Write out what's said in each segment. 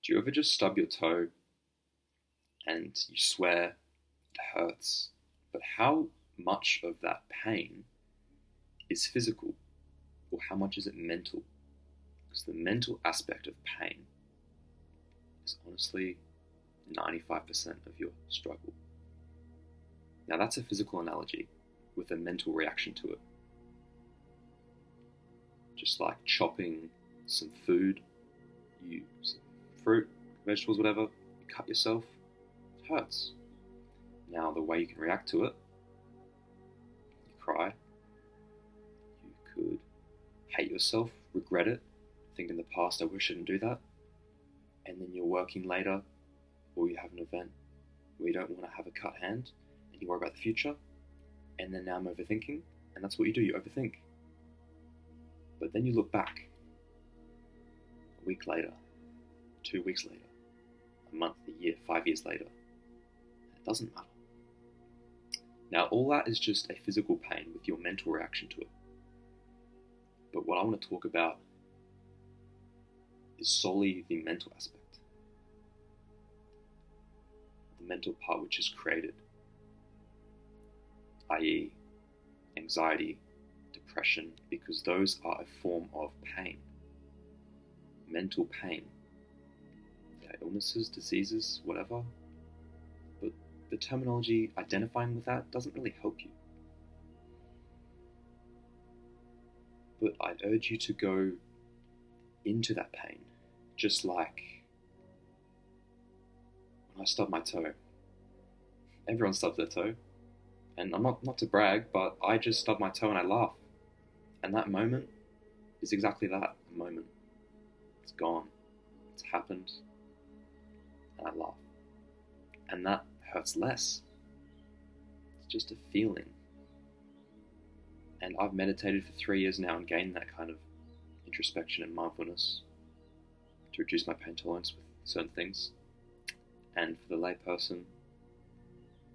Do you ever just stub your toe and you swear it hurts? But how much of that pain is physical, or how much is it mental? Because the mental aspect of pain is honestly 95% of your struggle. Now, that's a physical analogy with a mental reaction to it. Just like chopping some food, some fruit, vegetables, whatever, you cut yourself, it hurts. Now, the way you can react to it, you cry, you could hate yourself, regret it, think in the past, I wish I didn't do that, and then you're working later, or you have an event where you don't want to have a cut hand, and you worry about the future, and then now I'm overthinking, and that's what you do, you overthink. But then you look back, a week later, 2 weeks later, a month, a year, 5 years later, and it doesn't matter. Now, all that is just a physical pain with your mental reaction to it. But what I want to talk about is solely the mental aspect. The mental part which is created, i.e. anxiety, depression, because those are a form of pain. Mental pain. Illnesses, diseases, whatever. But the terminology identifying with that doesn't really help you. But I'd urge you to go into that pain, just like when I stub my toe. Everyone stubs their toe. And I'm not to brag, but I just stubbed my toe and I laugh. And that moment is exactly that, a moment. It's gone. It's happened. And I laugh. And that hurts less. It's just a feeling. And I've meditated for 3 years now and gained that kind of introspection and mindfulness to reduce my pain tolerance with certain things. And for the lay person,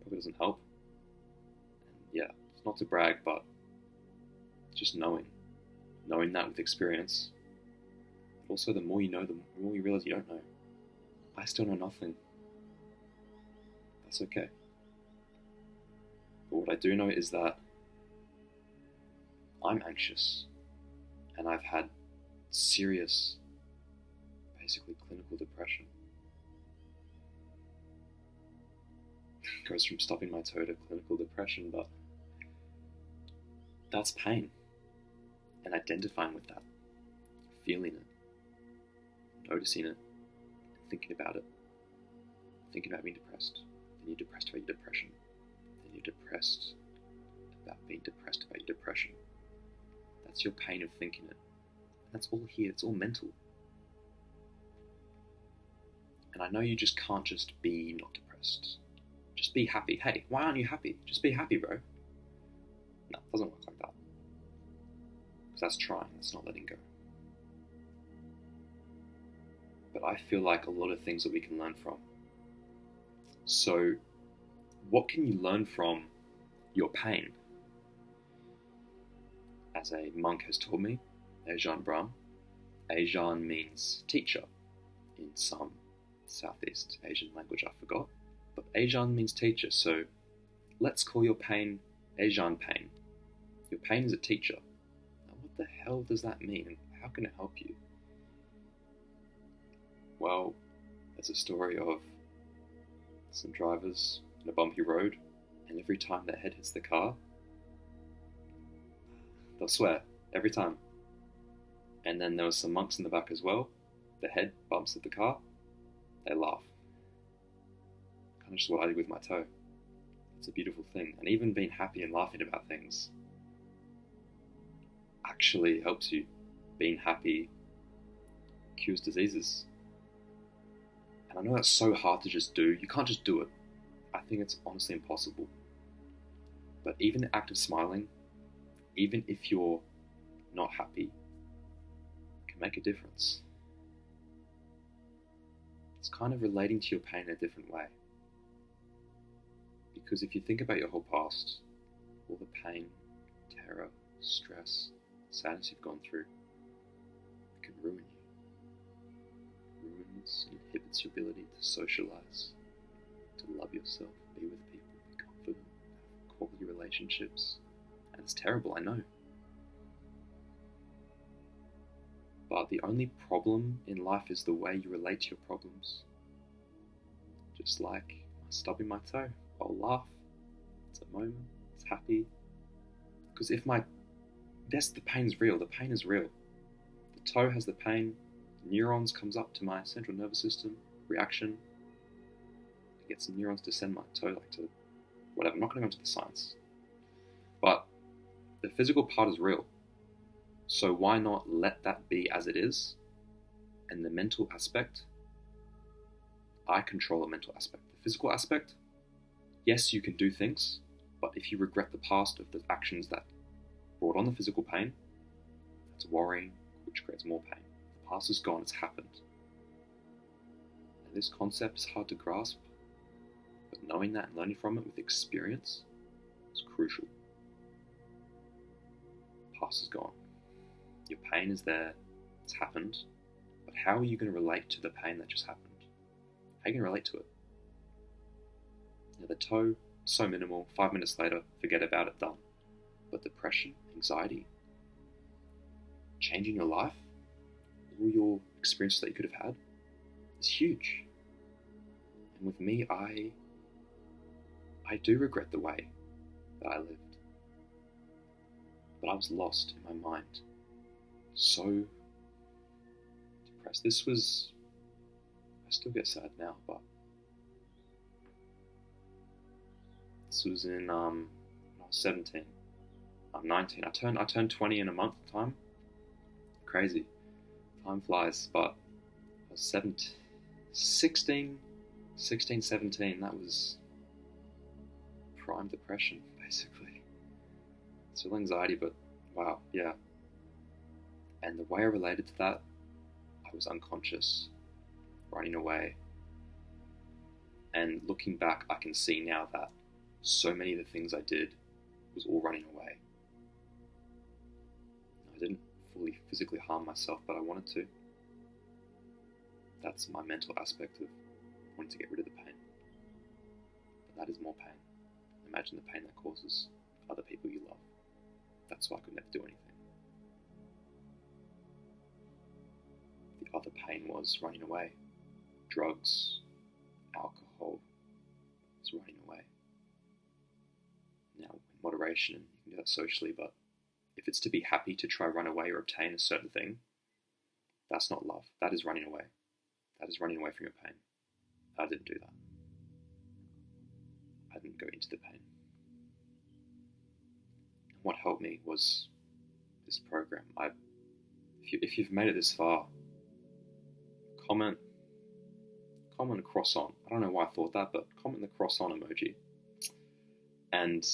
probably doesn't help. And yeah, it's not to brag, but just knowing that with experience. But also, the more you know, the more you realize you don't know. I still know nothing. That's okay. But what I do know is that I'm anxious, and I've had serious, basically clinical depression. It goes from stubbing my toe to clinical depression, but that's pain. And identifying with that, feeling it, noticing it, thinking about it, thinking about being depressed, then you're depressed about your depression, then you're depressed about being depressed about your depression. That's your pain of thinking it. And that's all here, it's all mental. And I know you just can't just be not depressed. Just be happy. Hey, why aren't you happy? Just be happy, bro. No, it doesn't work like that. Because that's trying, that's not letting go. But I feel like a lot of things that we can learn from. So, what can you learn from your pain? As a monk has told me, Ajahn Brahm, Ajahn means teacher in some Southeast Asian language I forgot, but Ajahn means teacher, so let's call your pain Ajahn pain. Your pain is a teacher. Now what the hell does that mean, and how can it help you? Well, there's a story of some drivers on a bumpy road, and every time their head hits the car, they'll swear, every time. And then there were some monks in the back as well. The head bumps at the car, they laugh. Kind of just what I did with my toe. It's a beautiful thing. And even being happy and laughing about things actually helps you. Being happy cures diseases. And I know that's so hard to just do. You can't just do it. I think it's honestly impossible. But even the act of smiling, even if you're not happy, can make a difference. It's kind of relating to your pain in a different way. Because if you think about your whole past, all the pain, terror, stress, sadness you've gone through, it can ruin you. Ruin emotions, inhibits your ability to socialize, to love yourself, be with people, be confident, have quality relationships. And it's terrible, I know. But the only problem in life is the way you relate to your problems. Just like stubbing my toe, I'll laugh. It's a moment, it's happy. Because yes, the pain's real, the pain is real. The toe has the pain, neurons comes up to my central nervous system, reaction. I get some neurons to send my toe to whatever. I'm not going to go into the science. But the physical part is real. So why not let that be as it is? And the mental aspect, I control the mental aspect. The physical aspect, yes, you can do things, but if you regret the past of the actions that brought on the physical pain, that's worrying, which creates more pain. The past is gone, it's happened. And this concept is hard to grasp, but knowing that and learning from it with experience is crucial. The past is gone. Your pain is there, it's happened, but how are you going to relate to the pain that just happened? How are you going to relate to it? Now the toe, so minimal, 5 minutes later, forget about it, done. But depression, anxiety, changing your life, all your experiences that you could have had, is huge. And with me, I do regret the way that I lived. But I was lost in my mind. So depressed. I still get sad now, but this was in when I was 17. I'm 19. I turned 20 in a month time. Crazy. Time flies, but I was 16, 17. That was prime depression, basically. Still anxiety, but wow, yeah. And the way I related to that, I was unconscious, running away. And looking back, I can see now that so many of the things I did was all running away. I didn't fully physically harm myself, but I wanted to. That's my mental aspect of wanting to get rid of the pain. But that is more pain. Imagine the pain that causes other people you love. That's why I could never do anything. The other pain was running away. Drugs, alcohol, was running away. Now, in moderation, you can do that socially, but if it's to be happy to try run away or obtain a certain thing, that's not love. That is running away. That is running away from your pain. I didn't do that. I didn't go into the pain. And what helped me was this program. If you've made it this far, comment cross on. I don't know why I thought that, but comment the cross on emoji. And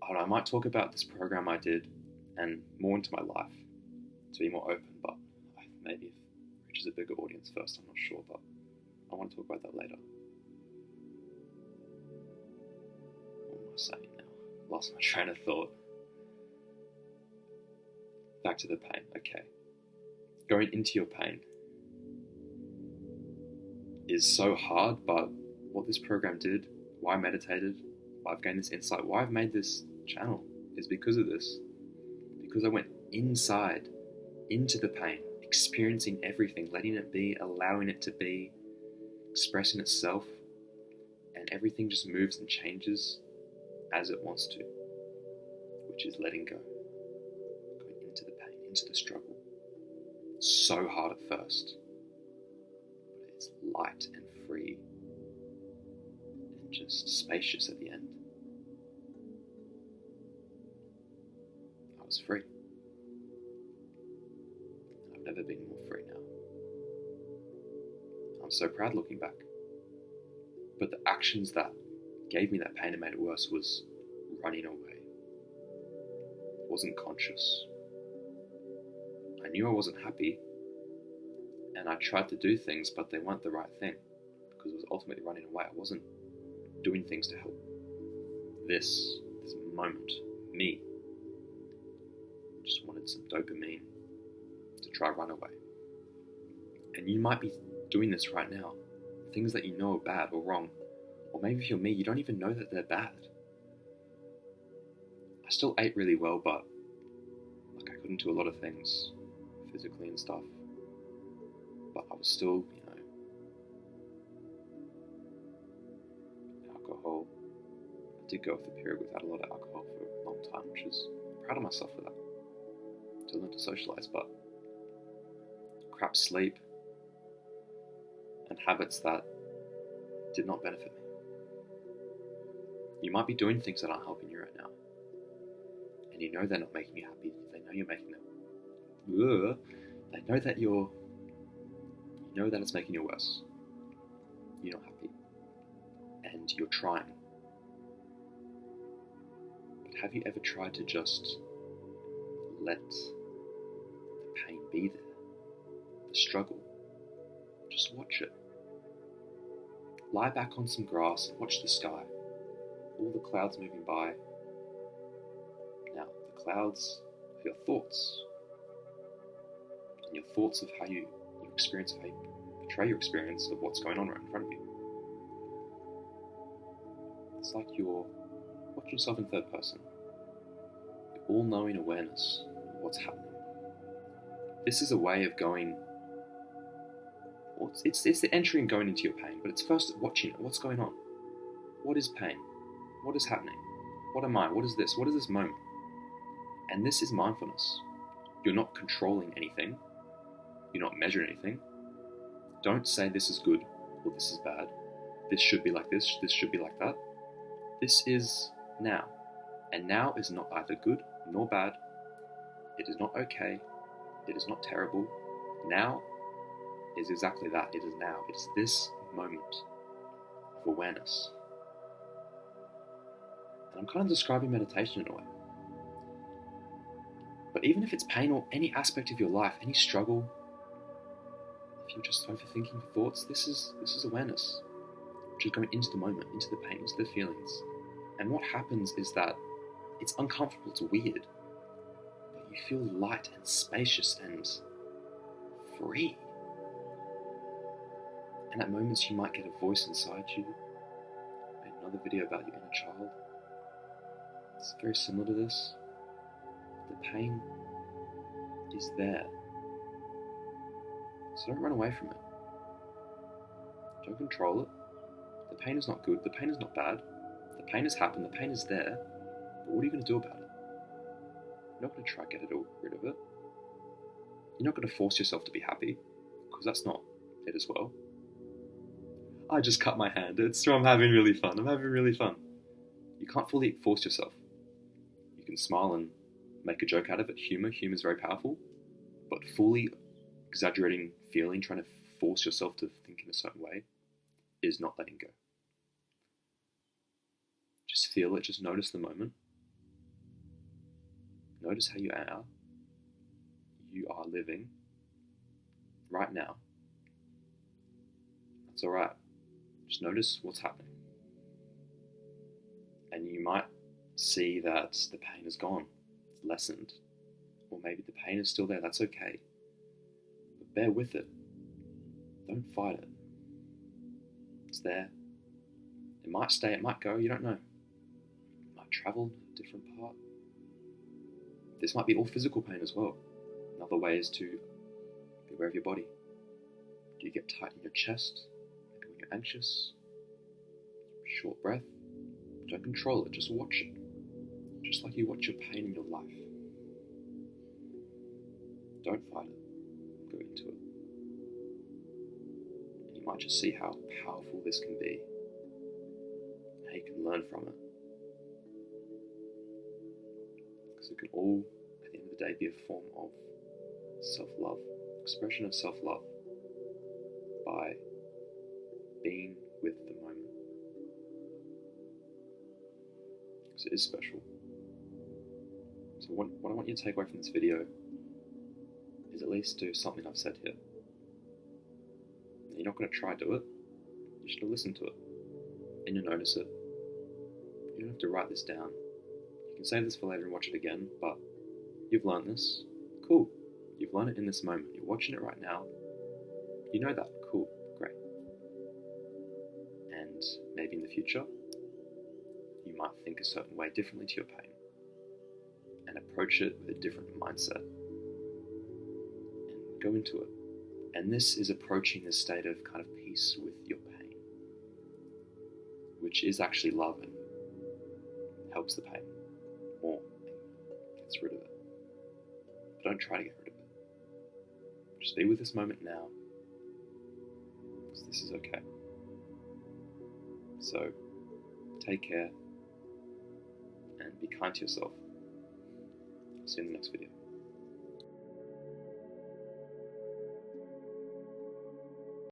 I don't know, I might talk about this program I did and more into my life to be more open, but maybe if it reaches a bigger audience first, I'm not sure, but I want to talk about that later. What am I saying now? Lost my train of thought. Back to the pain, okay. Going into your pain is so hard, but what this program did, why I meditated, why I've gained this insight, why I've made this channel is because of this. Because I went inside, into the pain, experiencing everything, letting it be, allowing it to be, expressing itself, and everything just moves and changes as it wants to, which is letting go, going into the pain, into the struggle. So hard at first, but it's light and free and just spacious at the end. I was free. I've never been more free now. I'm so proud looking back. But the actions that gave me that pain and made it worse was running away. I wasn't conscious. I knew I wasn't happy, and I tried to do things, but they weren't the right thing, because it was ultimately running away. I wasn't doing things to help this moment, me. I just wanted some dopamine to try run away. And you might be doing this right now. Things that you know are bad or wrong. Or maybe if you're me, you don't even know that they're bad. I still ate really well, but I couldn't do a lot of things physically and stuff. But I was still, alcohol. I did go through a period without a lot of alcohol for a long time, which is, I'm proud of myself for that. To learn to socialize, but crap sleep and habits that did not benefit me. You might be doing things that aren't helping you right now, and you know they're not making you happy. They know you're making them. They know that you know that it's making you worse. You're not happy, and you're trying. But have you ever tried to just let the pain be there? The struggle. Just watch it. Lie back on some grass and watch the sky. All the clouds moving by. Now, the clouds are your thoughts. And your thoughts of how your experience, how you portray your experience of what's going on right in front of you. It's like you're watching yourself in third person. Your all-knowing awareness of what's happening. This is a way of going. It's the entry and going into your pain, but it's first watching it. What's going on? What is pain? What is happening? What am I? What is this? What is this moment? And this is mindfulness. You're not controlling anything. You're not measuring anything. Don't say this is good or this is bad. This should be like this. This should be like that. This is now. And now is not either good nor bad. It is not okay. It is not terrible. Now is exactly that. It is now. It's this moment of awareness. And I'm kind of describing meditation in a way. But even if it's pain or any aspect of your life, any struggle, if you're just overthinking thoughts, this is awareness. Which is going into the moment, into the pain, into the feelings. And what happens is that it's uncomfortable, it's weird. But you feel light and spacious and free. And at moments you might get a voice inside you. I made another video about your inner child. It's very similar to this. The pain is there. So don't run away from it. Don't control it. The pain is not good. The pain is not bad. The pain has happened. The pain is there. But what are you going to do about it? You're not going to try to get rid of it. You're not going to force yourself to be happy, because that's not it as well. I just cut my hand. I'm having really fun. I'm having really fun. You can't fully force yourself. You can smile and make a joke out of it. Humor is very powerful. But fully exaggerating feeling, trying to force yourself to think in a certain way, is not letting go. Just feel it. Just notice the moment. Notice how you are living right now. That's alright. Just notice what's happening. And you might see that the pain is gone, it's lessened. Or maybe the pain is still there, that's okay. But bear with it. Don't fight it. It's there. It might stay, it might go, you don't know. It might travel to a different part. This might be all physical pain as well. Another way is to be aware of your body. Do you get tight in your chest? Maybe when you're anxious? Short breath? Don't control it, just watch it. Just like you watch your pain in your life. Don't fight it. Go into it. And you might just see how powerful this can be. How you can learn from it. Because it can all, at the end of the day, be a form of self-love. Expression of self-love. By being with the moment. Because it is special. So what I want you to take away from this video is at least do something I've said here. You're not going to try to do it. You should listen to it. And you'll notice it. You don't have to write this down. You can save this for later and watch it again, but you've learned this. Cool. You've learned it in this moment. You're watching it right now. You know that. Cool. And maybe in the future, you might think a certain way differently to your pain and approach it with a different mindset and go into it. And this is approaching this state of kind of peace with your pain, which is actually love and helps the pain more and gets rid of it. But don't try to get rid of it. Just be with this moment now, because this is okay. So, take care and be kind to yourself. See you in the next video.